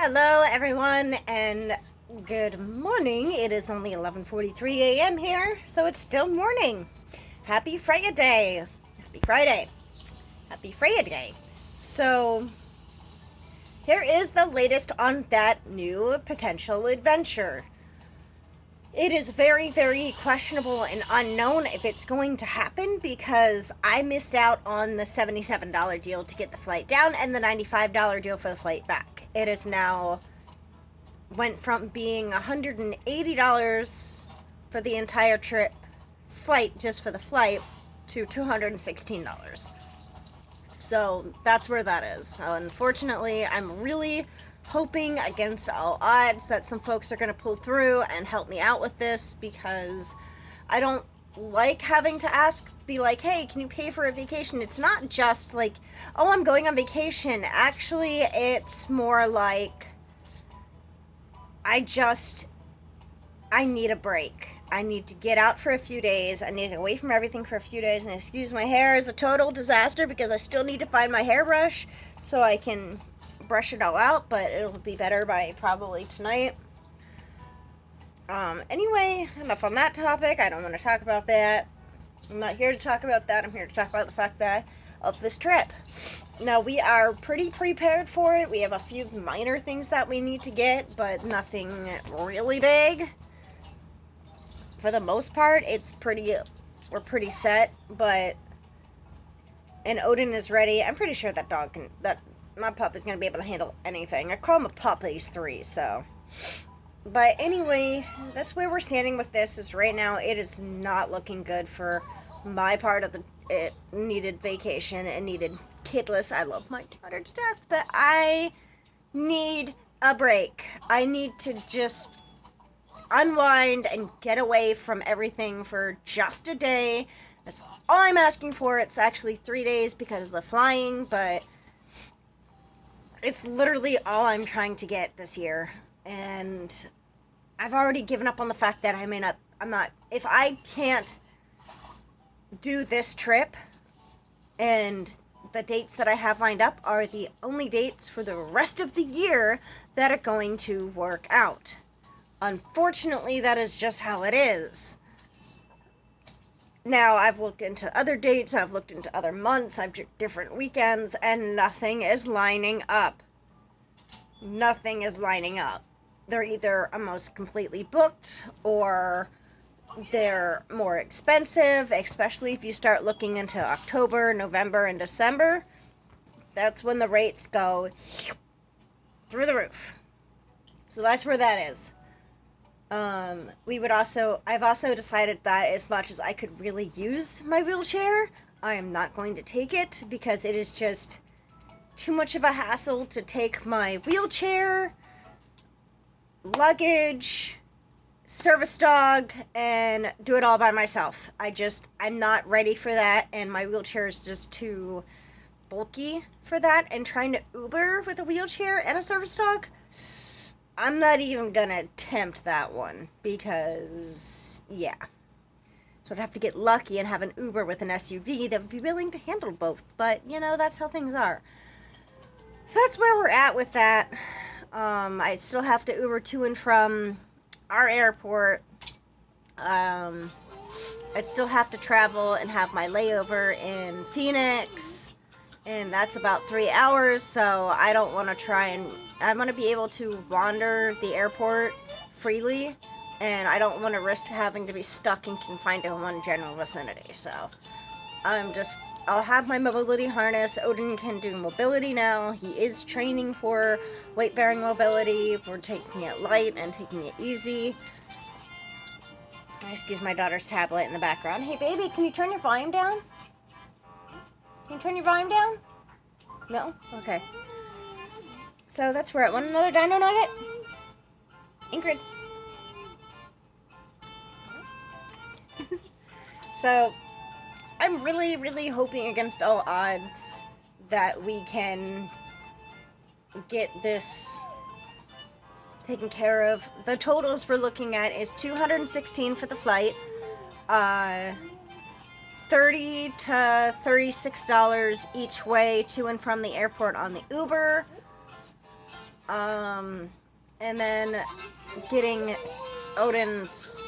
Hello, everyone, and good morning. It is only 11:43 a.m. here, so it's still morning. Happy Friday! Happy Friday! Happy Friday! So, here is the latest on that new potential adventure. It is very, very questionable and unknown if it's going to happen because I missed out on the $77 deal to get the flight down and the $95 deal for the flight back. It is now went from being $180 for the entire trip flight just for the flight to $216. So that's where that is. So unfortunately, I'm really hoping against all odds that some folks are going to pull through and help me out with this because I don't like having to be like, hey, can you pay for a vacation? It's not just like, oh, I'm going on vacation. Actually, it's more like I need a break. I need to get out for a few days. I need to get away from everything for a few days. And excuse my hair is a total disaster because I still need to find my hairbrush so I can brush it all out, but it'll be better by probably tonight. Anyway, enough on that topic. I don't want to talk about that. I'm not here to talk about that. I'm here to talk about the fact that of this trip. Now, we are pretty prepared for it. We have a few minor things that we need to get, but nothing really big. For the most part, we're pretty set, and Odin is ready. I'm pretty sure that my pup is going to be able to handle anything. I call him a pup, he's 3, so. But anyway, that's where we're standing with this, is right now it is not looking good for my part of it needed vacation and needed kidless. I love my daughter to death, but I need a break. I need to just unwind and get away from everything for just a day. That's all I'm asking for. It's actually 3 days because of the flying, but it's literally all I'm trying to get this year. And I've already given up on the fact that if I can't do this trip, and the dates that I have lined up are the only dates for the rest of the year that are going to work out. Unfortunately, that is just how it is. Now, I've looked into other dates, I've looked into other months, I've different weekends, and nothing is lining up. Nothing is lining up. They're either almost completely booked, or they're more expensive, especially if you start looking into October, November, and December. That's when the rates go through the roof. So that's where that is. I've also decided that as much as I could really use my wheelchair, I am not going to take it because it is just too much of a hassle to take my wheelchair, luggage, service dog, and do it all by myself. I'm not ready for that, and my wheelchair is just too bulky for that, and trying to Uber with a wheelchair and a service dog, I'm not even gonna attempt that one, because, yeah. So I'd have to get lucky and have an Uber with an SUV that would be willing to handle both, but, that's how things are. So that's where we're at with that. I still have to Uber to and from our airport. I'd still have to travel and have my layover in Phoenix, and that's about 3 hours, so I don't want to I want to be able to wander the airport freely, and I don't want to risk having to be stuck and confined to one general vicinity, so I'll have my mobility harness. Odin can do mobility now. He is training for weight-bearing mobility. We're taking it light and taking it easy. Excuse my daughter's tablet in the background. Hey, baby, can you turn your volume down? Can you turn your volume down? No? Okay. So that's where I want another Dino Nugget. Ingrid. So I'm really, really hoping against all odds that we can get this taken care of. The totals we're looking at is $216 for the flight, $30 to $36 each way to and from the airport on the Uber, And then getting Odin's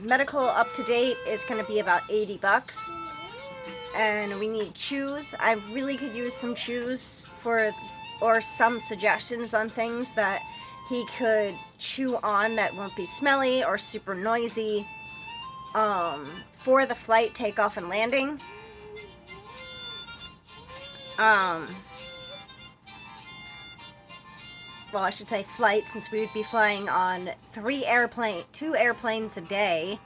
medical up to date is going to be about $80. And we need chews. I really could use some chews or some suggestions on things that he could chew on that won't be smelly or super noisy for the flight, takeoff, and landing. Well, I should say flight, since we would be flying on 2 airplanes a day,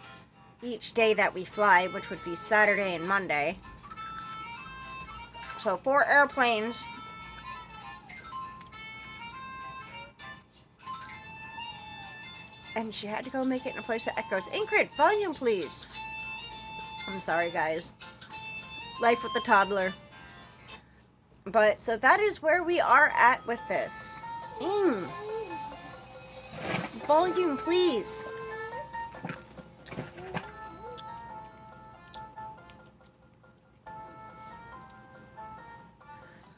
each day that we fly, which would be Saturday and Monday. So 4 airplanes. And she had to go make it in a place that echoes. Ingrid, volume please. I'm sorry, guys. Life with the toddler. But, so that is where we are at with this. Volume, please.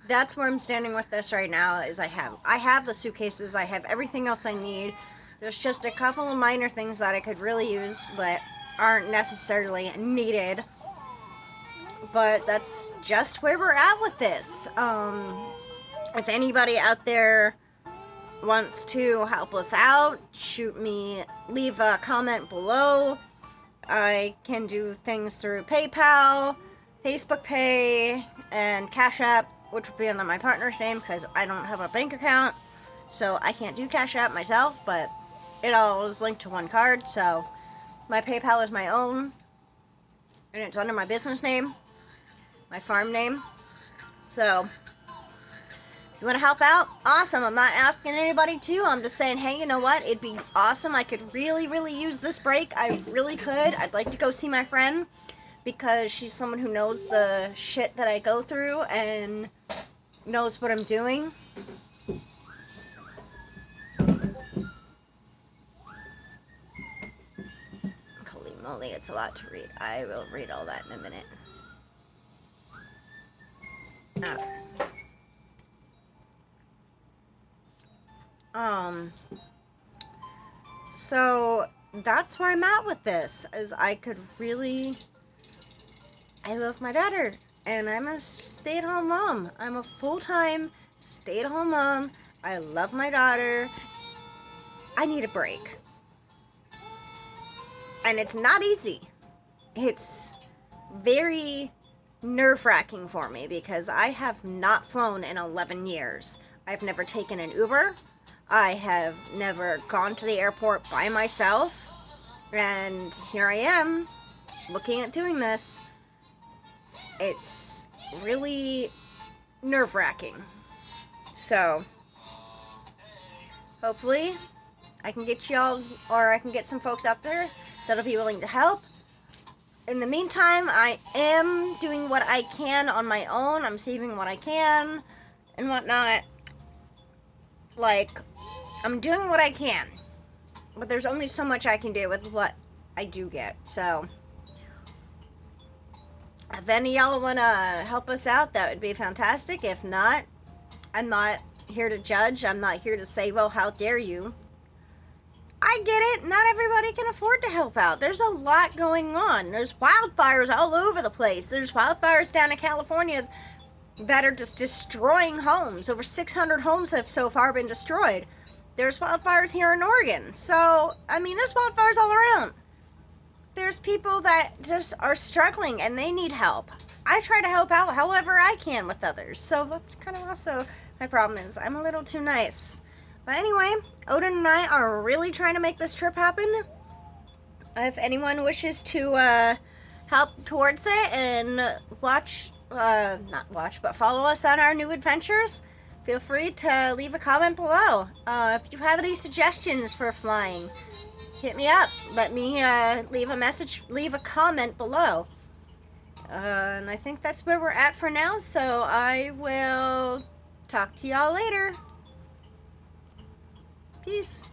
That's where I'm standing with this right now, is I have the suitcases, I have everything else I need. There's just a couple of minor things that I could really use, but aren't necessarily needed. But that's just where we're at with this. If anybody out there wants to help us out, leave a comment below. I can do things through PayPal, Facebook Pay, and Cash App, which would be under my partner's name because I don't have a bank account, so I can't do Cash App myself, but it all is linked to one card. So my PayPal is my own, and it's under my business name, my farm name. So if you want to help out, awesome. I'm not asking anybody to. I'm just saying, hey, you know what? It'd be awesome. I could really, really use this break. I really could. I'd like to go see my friend because she's someone who knows the shit that I go through and knows what I'm doing. Holy moly, it's a lot to read. I will read all that in a minute. Okay. So that's where I'm at with this, is I love my daughter, and I'm a stay-at-home mom. I'm a full-time stay-at-home mom. I love my daughter. I need a break. And it's not easy. It's very nerve-wracking for me because I have not flown in 11 years. I've never taken an Uber. I have never gone to the airport by myself, and here I am, looking at doing this. It's really nerve-wracking. So, hopefully, I can get y'all, or I can get some folks out there that'll be willing to help. In the meantime, I am doing what I can on my own. I'm saving what I can and whatnot. Like, I'm doing what I can, but there's only so much I can do with what I do get. So if any of y'all want to help us out, that would be fantastic. If not, I'm not here to judge. I'm not here to say, well, how dare you. I get it. Not everybody can afford to help out. There's a lot going on. There's wildfires all over the place. There's wildfires down in California that are just destroying homes. Over 600 homes have so far been destroyed. There's wildfires here in Oregon. So, I mean, there's wildfires all around. There's people that just are struggling and they need help. I try to help out however I can with others. So that's kind of also my problem, is I'm a little too nice. But anyway, Odin and I are really trying to make this trip happen. If anyone wishes to help towards it and follow us on our new adventures, feel free to leave a comment below. If you have any suggestions for flying, hit me up. Let me leave a comment below. And I think that's where we're at for now, so I will talk to y'all later. Peace.